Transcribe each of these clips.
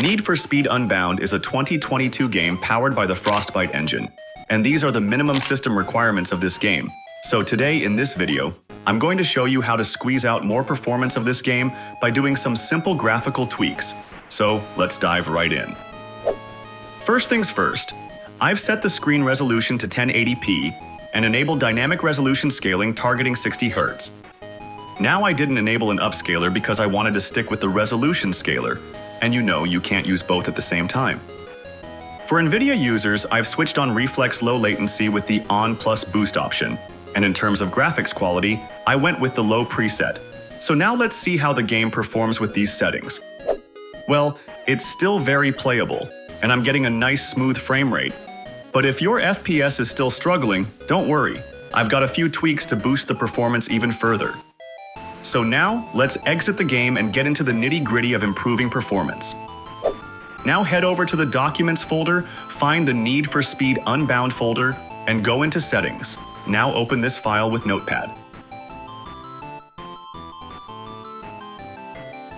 Need for Speed Unbound is a 2022 game powered by the Frostbite engine, and these are the minimum system requirements of this game. So today in this video, I'm going to show you how to squeeze out more performance of this game by doing some simple graphical tweaks. So let's dive right in. First things first, I've set the screen resolution to 1080p and enabled dynamic resolution scaling targeting 60 Hz. Now I didn't enable an upscaler because I wanted to stick with the resolution scaler, and you know you can't use both at the same time. For NVIDIA users, I've switched on reflex low latency with the on plus boost option, and in terms of graphics quality, I went with the low preset. So now let's see how the game performs with these settings. Well, it's still very playable, and I'm getting a nice smooth frame rate. But if your FPS is still struggling, don't worry, I've got a few tweaks to boost the performance even further. So now, let's exit the game and get into the nitty-gritty of improving performance. Now head over to the Documents folder, find the Need for Speed Unbound folder, and go into Settings. Now open this file with Notepad.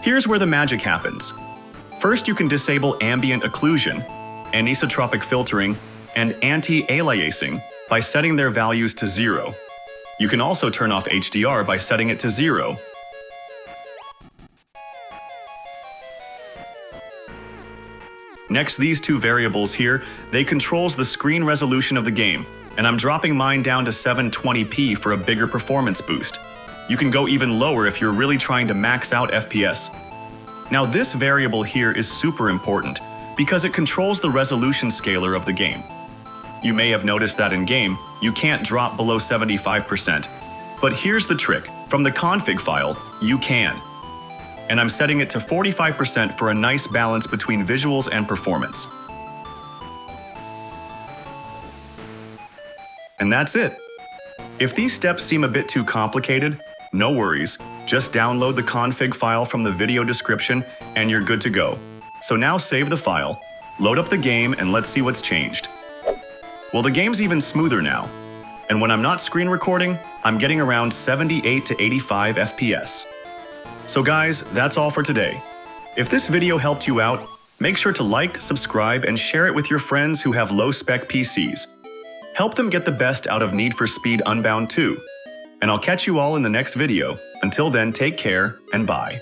Here's where the magic happens. First, you can disable ambient occlusion, anisotropic filtering, and anti-aliasing by setting their values to 0. You can also turn off HDR by setting it to 0. Next, these two variables here, they controls the screen resolution of the game, and I'm dropping mine down to 720p for a bigger performance boost. You can go even lower if you're really trying to max out FPS. Now this variable here is super important because it controls the resolution scaler of the game. You may have noticed that in-game, you can't drop below 75%. But here's the trick, from the config file, you can. And I'm setting it to 45% for a nice balance between visuals and performance. And that's it. If these steps seem a bit too complicated, no worries, just download the config file from the video description and you're good to go. So now save the file, load up the game, and let's see what's changed. Well, the game's even smoother now, and when I'm not screen recording, I'm getting around 78 to 85 FPS. So guys, that's all for today. If this video helped you out, make sure to like, subscribe, and share it with your friends who have low-spec PCs. Help them get the best out of Need for Speed Unbound too. And I'll catch you all in the next video. Until then, take care and bye.